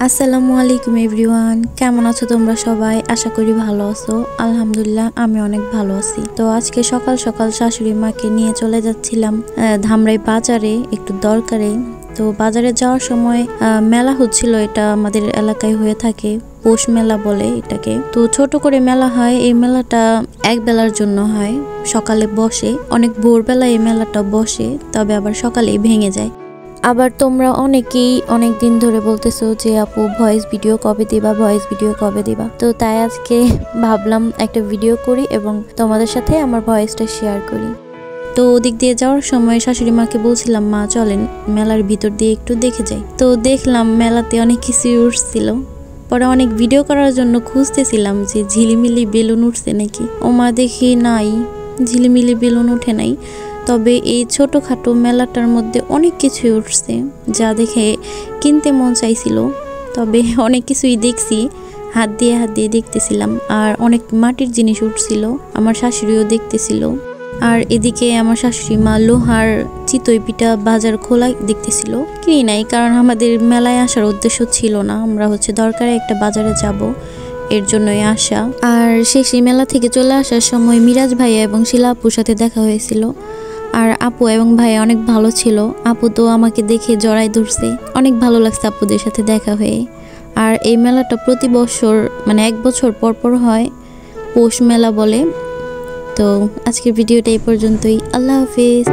আসসালামু আলাইকুম এভরিওয়ান, কেমন আছো তোমরা সবাই? আশা করি ভালো আছো। আলহামদুলিল্লাহ আমি অনেক ভালো আছি। তো আজকে সকাল সকাল শাশুড়ি মাকে নিয়ে চলে যাচ্ছিলাম ধামরাই বাজারে একটু দরকারে। তো বাজারে যাওয়ার সময় মেলা হচ্ছিল, এটা আমাদের এলাকায় হয়ে থাকে, পৌষ মেলা বলে এটাকে। তো ছোট করে মেলা হয়, এই মেলাটা এক বেলার জন্য হয়, সকালে বসে, অনেক ভোরবেলা এই মেলাটা বসে, তবে আবার সকালেই ভেঙে যায়। আবার তোমরা অনেকেই অনেক দিন ধরে বলতেছো যে আপু ভয়েস ভিডিও কবে দিবা, তো তাই আজকে ভাবলাম একটা ভিডিও করি এবং তোমাদের সাথে আমার ভয়েসটা শেয়ার করি। তো ওদিক দিয়ে যাওয়ার সময় শাশুড়ি মাকে বলছিলাম, মা চলেন মেলার ভিতর দিয়ে একটু দেখে যাই। তো দেখলাম মেলাতে অনেক কিছুই উঠছিল, পরে অনেক ভিডিও করার জন্য খুঁজতেছিলাম যে ঝিলিমিলি বেলুন উঠছে নাকি। ও মা দেখি নাই, ঝিলিমিলি বেলুন উঠে নাই। তবে এই ছোটোখাটো মেলাটার মধ্যে অনেক কিছুই উঠছে যা দেখে কিনতে মন চাইছিল। তবে অনেক কিছুই দেখছি, হাত দিয়ে দেখতেছিলাম। আর অনেক মাটির জিনিস উঠছিল, আমার শাশুড়িও দেখতেছিল। আর এদিকে আমার শাশুড়ি মা লোহার চিতই পিঠা বাজার খোলা দেখতেছিল। কিনি নাই, কারণ আমাদের মেলায় আসার উদ্দেশ্য ছিল না, আমরা দরকারে একটা বাজারে যাব, এর জন্যই আসা। আর শেষে মেলা থেকে চলে আসার সময় মিরাজ ভাইয়া এবং শিলা আপুর সাথে দেখা হয়েছিল। আর আপু এবং ভাইয়া অনেক ভালো ছিল, আপু তো আমাকে দেখে জড়াই ধরছে, অনেক ভালো লাগছে আপুদের সাথে দেখা হয়ে। আর এই মেলাটা প্রতি বছর মানে 1 বছর পর পর হয়, পৌষ মেলা বলে। তো আজকের ভিডিওটা এই পর্যন্তই, আল্লাহ হাফিজ।